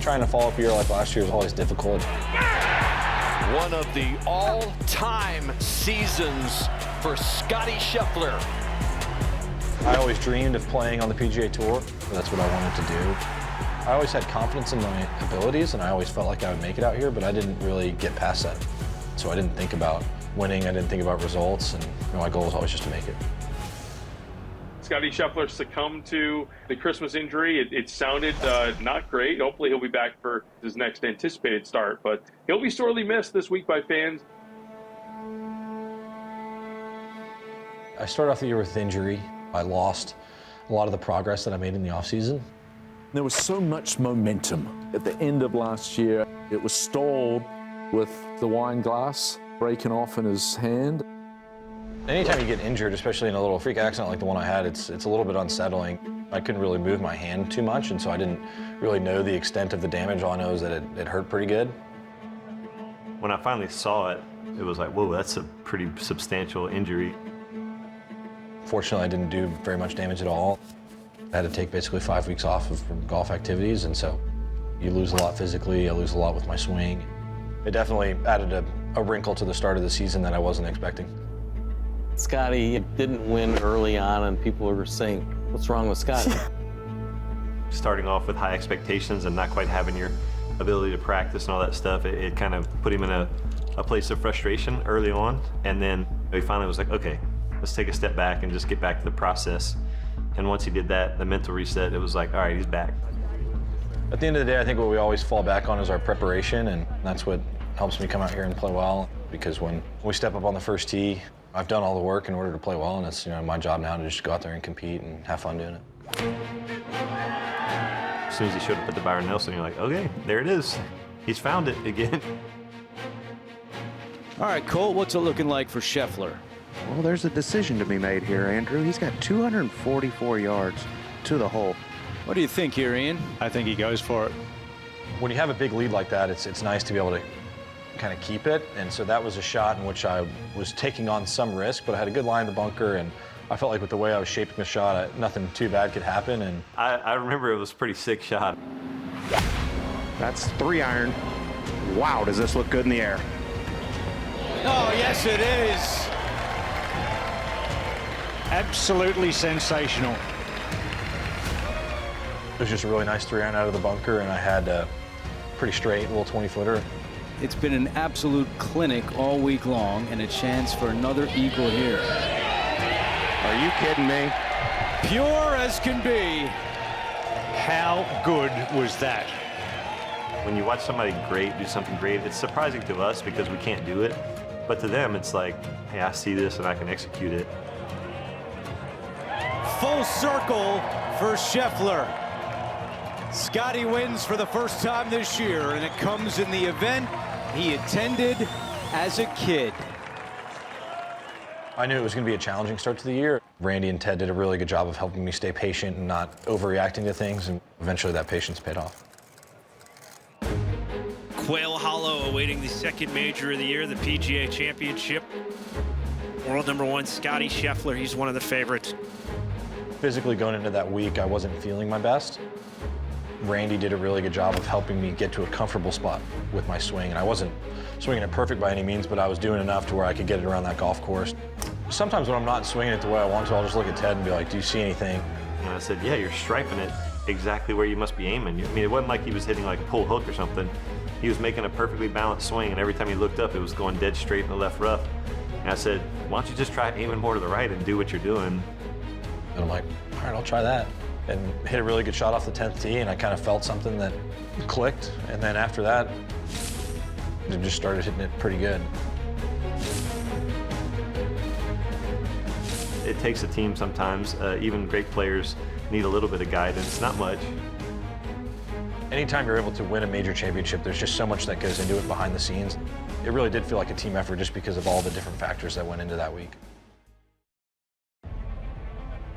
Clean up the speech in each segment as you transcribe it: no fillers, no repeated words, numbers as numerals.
Trying to follow up a year like last year is always difficult. One of the all-time seasons for Scottie Scheffler. I always dreamed of playing on the PGA Tour. That's what I wanted to do. I always had confidence in my abilities, and I always felt like I would make it out here, but I didn't really get past that. So I didn't think about winning, I didn't think about results, and my goal was always just to make it. Scottie Scheffler succumbed to the Christmas injury. It sounded not great. Hopefully he'll be back for his next anticipated start, but he'll be sorely missed this week by fans. I started off the year with injury. I lost a lot of the progress that I made in the offseason. There was so much momentum at the end of last year. It was stalled with the wine glass breaking off in his hand. Anytime you get injured, especially in a little freak accident like the one I had, it's a little bit unsettling. I couldn't really move my hand too much, and so I didn't really know the extent of the damage. All I know is that it hurt pretty good. When I finally saw it, it was like, whoa, that's a pretty substantial injury. Fortunately, I didn't do very much damage at all. I had to take basically 5 weeks off from golf activities, and so you lose a lot physically, I lose a lot with my swing. It definitely added a wrinkle to the start of the season that I wasn't expecting. Scottie didn't win early on, and people were saying, what's wrong with Scottie? Starting off with high expectations and not quite having your ability to practice and all that stuff, it kind of put him in a place of frustration early on. And then he finally was like, okay, let's take a step back and just get back to the process. And once he did that, the mental reset, it was like, all right, he's back. At the end of the day, I think what we always fall back on is our preparation, and that's what helps me come out here and play well. Because when we step up on the first tee, I've done all the work in order to play well, and it's my job now to just go out there and compete and have fun doing it. As soon as he showed up at the Byron Nelson, you're like, okay, there it is. He's found it again. All right, Cole, what's it looking like for Scheffler? Well, there's a decision to be made here, Andrew. He's got 244 yards to the hole. What do you think here, Ian? I think he goes for it. When you have a big lead like that, it's nice to be able to kind of keep it, and so that was a shot in which I was taking on some risk, but I had a good line in the bunker, and I felt like with the way I was shaping the shot, nothing too bad could happen. And I remember it was a pretty sick shot. That's 3-iron. Wow, does this look good in the air? Oh, yes, it is. Absolutely sensational. it was just a really nice 3-iron out of the bunker, and I had a pretty straight little 20-footer. It's been an absolute clinic all week long, and a chance for another eagle here. Are you kidding me? Pure as can be. How good was that? When you watch somebody great do something great, it's surprising to us because we can't do it. But to them, it's like, hey, I see this and I can execute it. Full circle for Scheffler. Scottie wins for the first time this year, and it comes in the event he attended as a kid. I knew it was going to be a challenging start to the year. Randy and Ted did a really good job of helping me stay patient and not overreacting to things, and eventually that patience paid off. Quail Hollow awaiting the second major of the year, the PGA Championship. World #1 Scottie Scheffler, he's one of the favorites. Physically going into that week, I wasn't feeling my best. Randy did a really good job of helping me get to a comfortable spot with my swing, and I wasn't swinging it perfect by any means, but I was doing enough to where I could get it around that golf course. Sometimes when I'm not swinging it the way I want to, I'll just look at Ted and be like, do you see anything? And I said, yeah, you're striping it exactly where you must be aiming. I mean, it wasn't like he was hitting like a pull hook or something. He was making a perfectly balanced swing, and every time he looked up, it was going dead straight in the left rough. And I said, why don't you just try aiming more to the right and do what you're doing? And I'm like, all right, I'll try that. And hit a really good shot off the 10th tee, and I kind of felt something that clicked. And then after that, it just started hitting it pretty good. It takes a team sometimes. Even great players need a little bit of guidance, not much. Anytime you're able to win a major championship, there's just so much that goes into it behind the scenes. It really did feel like a team effort just because of all the different factors that went into that week.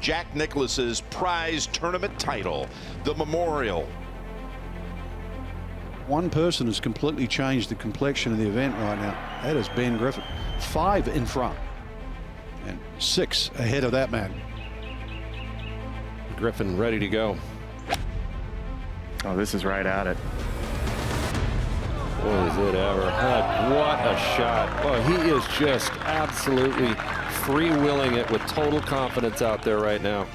Jack Nicklaus's prize tournament title, the Memorial. One person has completely changed the complexion of the event right now. That is Ben Griffin. 5 in front and 6 ahead of that man. Griffin ready to go. Oh, this is right at it. Was it ever? What a shot. Well, he is just absolutely freewheeling it with total confidence out there right now.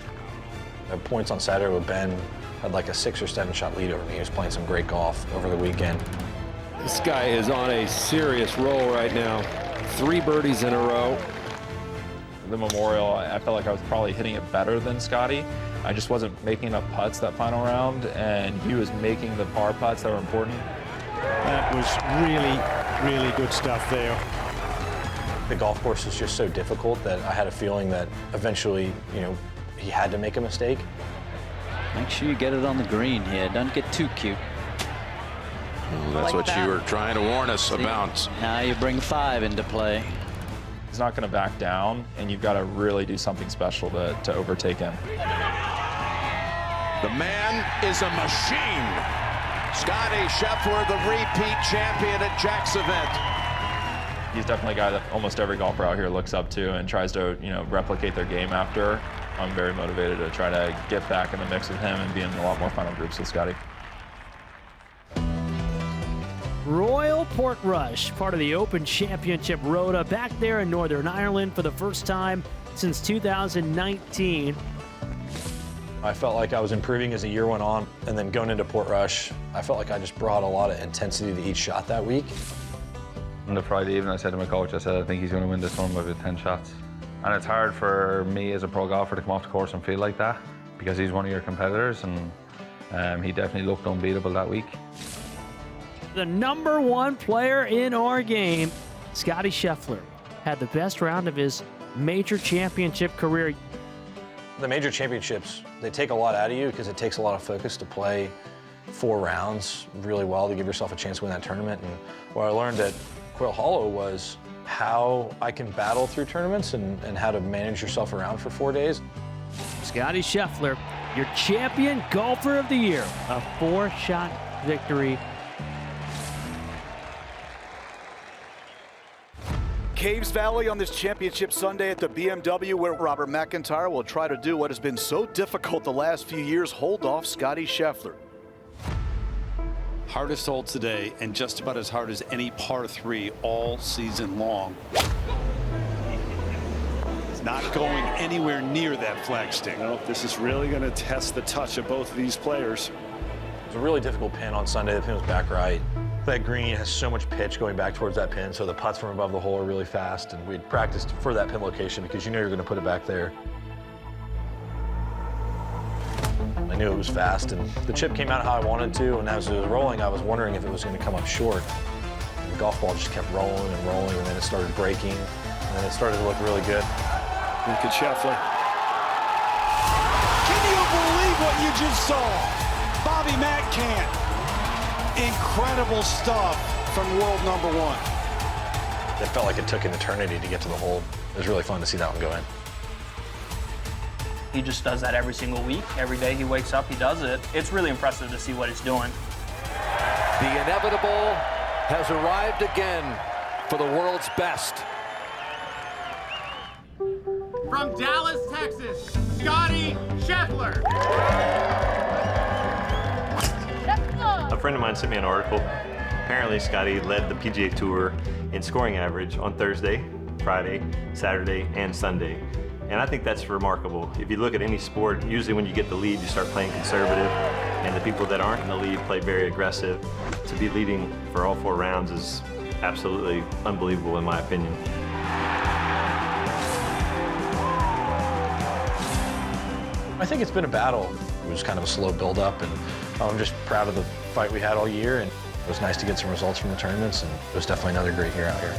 At points on Saturday with Ben, had like a 6 or 7 shot lead over me. He was playing some great golf over the weekend. This guy is on a serious roll right now. 3 birdies in a row. The Memorial, I felt like I was probably hitting it better than Scottie. I just wasn't making enough putts that final round, and he was making the par putts that were important. That was really, really good stuff there. The golf course is just so difficult that I had a feeling that eventually, you know, he had to make a mistake. Make sure you get it on the green here. Don't get too cute. That's what you were trying to warn us about. Now you bring 5 into play. He's not going to back down, and you've got to really do something special to overtake him. The man is a machine. Scottie Scheffler, the repeat champion at Jack's event. He's definitely a guy that almost every golfer out here looks up to and tries to, you know, replicate their game after. I'm very motivated to try to get back in the mix with him and be in a lot more final groups with Scottie. Royal Portrush, part of the Open Championship Rota, back there in Northern Ireland for the first time since 2019. I felt like I was improving as the year went on, and then going into Portrush, I felt like I just brought a lot of intensity to each shot that week. On the Friday evening, I said to my coach, I said, I think he's going to win this tournament with 10 shots. And it's hard for me as a pro golfer to come off the course and feel like that, because he's one of your competitors, and he definitely looked unbeatable that week. The #1 player in our game, Scottie Scheffler, had the best round of his major championship career. The major championships, they take a lot out of you because it takes a lot of focus to play 4 rounds really well to give yourself a chance to win that tournament. And what I learned at Quail Hollow was how I can battle through tournaments and how to manage yourself around for 4 days. Scottie Scheffler, your champion golfer of the year, a 4-shot victory. Caves Valley on this championship Sunday at the BMW, where Robert McIntyre will try to do what has been so difficult the last few years, hold off Scottie Scheffler. Hardest hole today, and just about as hard as any par 3 all season long. It's not going anywhere near that flagstick. No, this is really going to test the touch of both of these players. It was a really difficult pin on Sunday. The pin was back right. That green has so much pitch going back towards that pin, so the putts from above the hole are really fast, and we'd practiced for that pin location because you know you're going to put it back there. I knew it was fast, and the chip came out how I wanted to, and as it was rolling, I was wondering if it was going to come up short. The golf ball just kept rolling and rolling, and then it started breaking, and then it started to look really good. Look at Scheffler. Can you believe what you just saw? Bobby Mack can't. Incredible stuff from world #1. It felt like it took an eternity to get to the hole. It was really fun to see that one go in. He just does that every single week. Every day he wakes up, he does it. It's really impressive to see what he's doing. The inevitable has arrived again for the world's best. From Dallas, Texas, Scottie Scheffler. A friend of mine sent me an article. Apparently, Scottie led the PGA Tour in scoring average on Thursday, Friday, Saturday, and Sunday. And I think that's remarkable. If you look at any sport, usually when you get the lead, you start playing conservative, and the people that aren't in the lead play very aggressive. To be leading for all 4 rounds is absolutely unbelievable, in my opinion. I think it's been a battle. It was kind of a slow build-up, and I'm just proud of the fight we had all year, and it was nice to get some results from the tournaments, and it was definitely another great year out here.